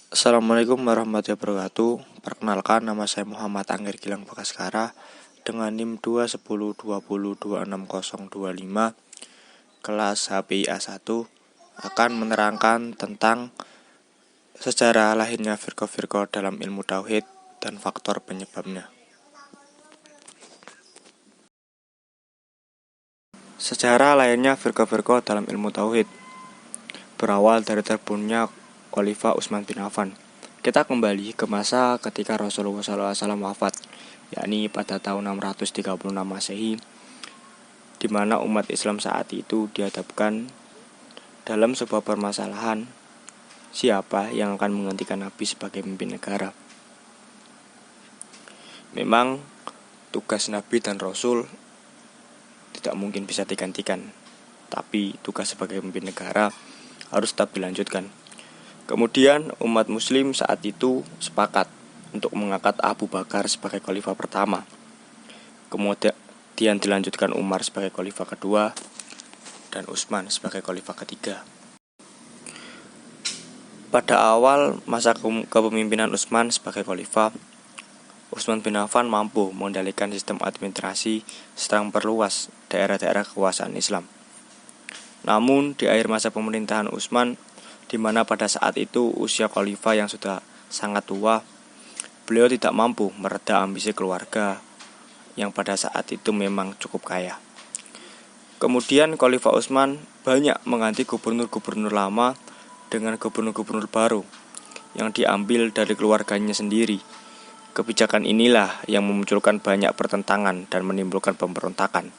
Assalamualaikum warahmatullahi wabarakatuh. Perkenalkan, nama saya Muhammad Angger Gilang Bagaskara dengan NIM 21020260025 kelas HPIA 1 akan menerangkan tentang sejarah lahirnya firqah-firqah dalam ilmu tauhid dan faktor penyebabnya. Sejarah lahirnya firqah-firqah dalam ilmu tauhid berawal dari terbunuhnya Khalifah Utsman bin Affan. Kita kembali ke masa ketika Rasulullah SAW wafat, yakni pada tahun 636 Masehi, di mana umat Islam saat itu dihadapkan dalam sebuah permasalahan siapa yang akan menggantikan Nabi sebagai pemimpin negara. Memang tugas Nabi dan Rasul tidak mungkin bisa digantikan, tapi tugas sebagai pemimpin negara harus tetap dilanjutkan. Kemudian umat muslim saat itu sepakat untuk mengangkat Abu Bakar sebagai khalifah pertama. Kemudian dilanjutkan Umar sebagai khalifah kedua dan Utsman sebagai khalifah ketiga. Pada awal masa kepemimpinan Utsman sebagai khalifah, Utsman bin Affan mampu mengendalikan sistem administrasi serta memperluas daerah-daerah kekuasaan Islam. Namun di akhir masa pemerintahan Utsman, di mana pada saat itu usia khalifah yang sudah sangat tua, beliau tidak mampu mereda ambisi keluarga yang pada saat itu memang cukup kaya. Kemudian Khalifah Utsman banyak mengganti gubernur-gubernur lama dengan gubernur-gubernur baru yang diambil dari keluarganya sendiri. Kebijakan inilah yang memunculkan banyak pertentangan dan menimbulkan pemberontakan.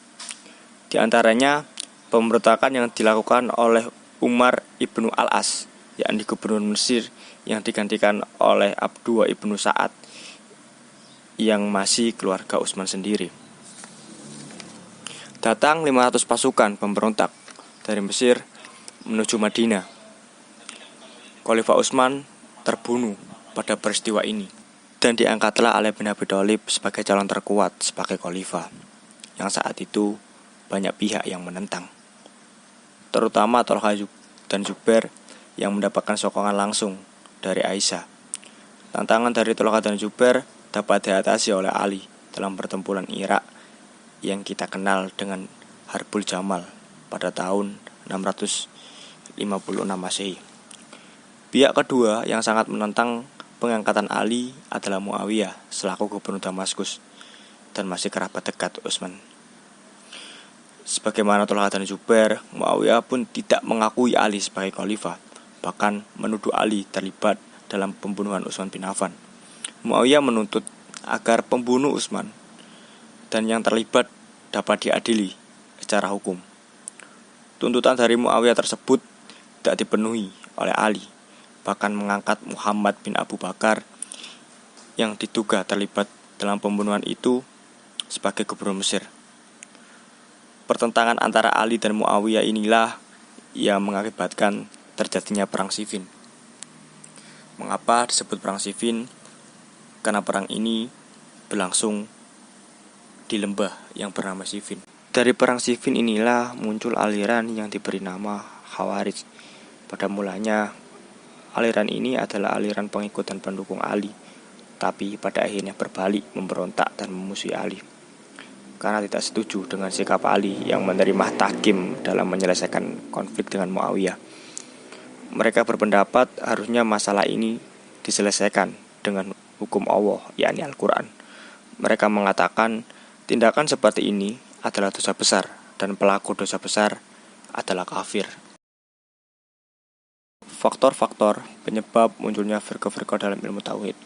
Di antaranya pemberontakan yang dilakukan oleh Umar ibnu al-As, yakni gubernur Mesir yang digantikan oleh Abdullah ibnu Sa'ad yang masih keluarga Utsman sendiri. Datang 500 pasukan pemberontak dari Mesir menuju Madinah. Khalifah Utsman terbunuh pada peristiwa ini dan diangkatlah Ali bin Abi Thalib sebagai calon terkuat sebagai khalifah, yang saat itu banyak pihak yang menentang, terutama Thalhah dan Zubair yang mendapatkan sokongan langsung dari Aisyah. Tantangan dari Thalhah dan Zubair dapat diatasi oleh Ali dalam pertempuran Irak yang kita kenal dengan Harbul Jamal pada tahun 656 Masehi. Pihak kedua yang sangat menentang pengangkatan Ali adalah Muawiyah selaku gubernur Damaskus dan masih kerabat dekat Utsman. Sebagaimana Thalhah dan Zubair, Muawiyah pun tidak mengakui Ali sebagai khalifah, bahkan menuduh Ali terlibat dalam pembunuhan Utsman bin Affan. Muawiyah menuntut agar pembunuh Utsman dan yang terlibat dapat diadili secara hukum. Tuntutan dari Muawiyah tersebut tidak dipenuhi oleh Ali, bahkan mengangkat Muhammad bin Abu Bakar yang diduga terlibat dalam pembunuhan itu sebagai gubernur Mesir. Pertentangan antara Ali dan Muawiyah inilah yang mengakibatkan terjadinya Perang Siffin. Mengapa disebut Perang Siffin? Karena perang ini berlangsung di lembah yang bernama Siffin. Dari Perang Siffin inilah muncul aliran yang diberi nama Khawarij. Pada mulanya, aliran ini adalah aliran pengikut dan pendukung Ali, tapi pada akhirnya berbalik memberontak dan memusuhi Ali karena tidak setuju dengan sikap Ali yang menerima tahkim dalam menyelesaikan konflik dengan Muawiyah. Mereka berpendapat harusnya masalah ini diselesaikan dengan hukum Allah, yakni Al-Quran. Mereka mengatakan tindakan seperti ini adalah dosa besar dan pelaku dosa besar adalah kafir. Faktor-faktor penyebab munculnya firqah-firqah dalam ilmu tauhid.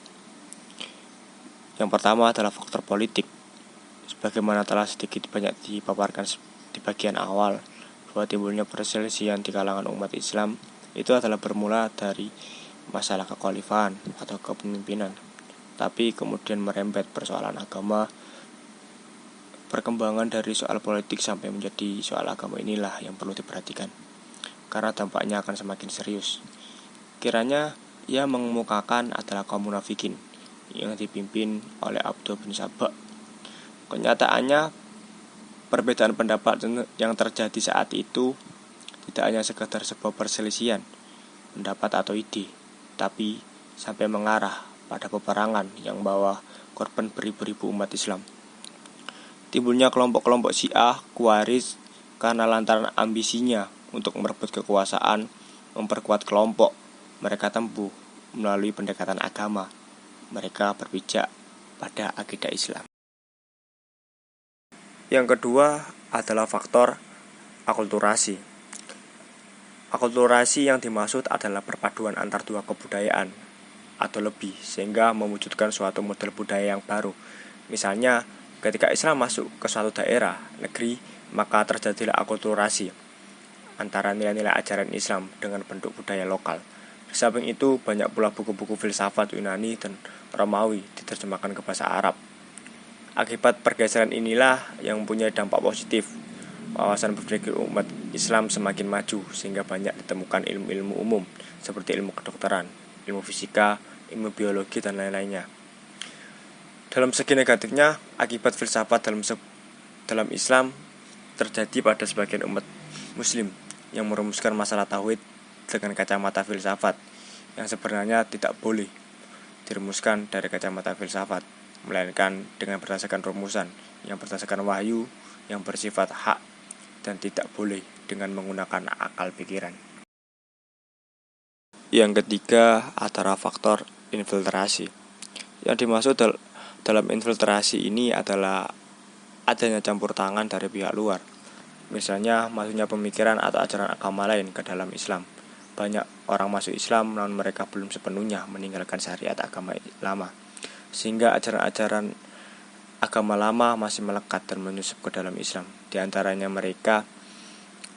Yang pertama adalah faktor politik. Sebagaimana telah sedikit banyak dipaparkan di bagian awal, bahwa timbulnya perselisihan di kalangan umat Islam itu adalah bermula dari masalah kekhalifahan atau kepemimpinan, tapi kemudian merembet persoalan agama. Perkembangan dari soal politik sampai menjadi soal agama inilah yang perlu diperhatikan, karena dampaknya akan semakin serius. Kiranya ia mengemukakan adalah kaum munafikin yang dipimpin oleh Abdullah bin Sabah. Kenyataannya, perbedaan pendapat yang terjadi saat itu tidak hanya sekadar sebuah perselisihan pendapat atau ide, tapi sampai mengarah pada peperangan yang membawa korban beribu-ribu umat Islam. Timbulnya kelompok-kelompok Syiah Khawarij karena lantaran ambisinya untuk merebut kekuasaan, memperkuat kelompok mereka tempuh melalui pendekatan agama. Mereka berpijak pada akidah Islam. Yang kedua adalah faktor akulturasi. Akulturasi yang dimaksud adalah perpaduan antar dua kebudayaan atau lebih, sehingga mewujudkan suatu model budaya yang baru. Misalnya, ketika Islam masuk ke suatu daerah, negeri, maka terjadilah akulturasi antara nilai-nilai ajaran Islam dengan bentuk budaya lokal. Di samping itu, banyak pula buku-buku filsafat Yunani dan Romawi diterjemahkan ke bahasa Arab. Akibat pergeseran inilah yang mempunyai dampak positif. Wawasan berpikir umat Islam semakin maju, sehingga banyak ditemukan ilmu-ilmu umum seperti ilmu kedokteran, ilmu fisika, ilmu biologi, dan lain-lainnya. Dalam segi negatifnya, akibat filsafat dalam Islam terjadi pada sebagian umat Muslim yang merumuskan masalah tauhid dengan kacamata filsafat yang sebenarnya tidak boleh dirumuskan dari kacamata filsafat, melainkan dengan berdasarkan rumusan yang berdasarkan wahyu yang bersifat hak dan tidak boleh dengan menggunakan akal pikiran. Yang ketiga adalah faktor infiltrasi. Yang dimaksud dalam infiltrasi ini adalah adanya campur tangan dari pihak luar. Misalnya masuknya pemikiran atau ajaran agama lain ke dalam Islam. Banyak orang masuk Islam namun mereka belum sepenuhnya meninggalkan syariat agama lama, sehingga ajaran-ajaran agama lama masih melekat dan menyusup ke dalam Islam. Di antaranya mereka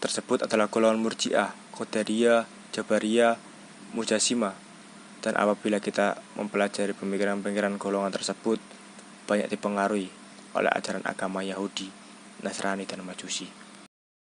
tersebut adalah golongan Murji'ah, Qadariyah, Jabariyah, Mujasimah. Dan apabila kita mempelajari pemikiran-pemikiran golongan tersebut, banyak dipengaruhi oleh ajaran agama Yahudi, Nasrani, dan Majusi.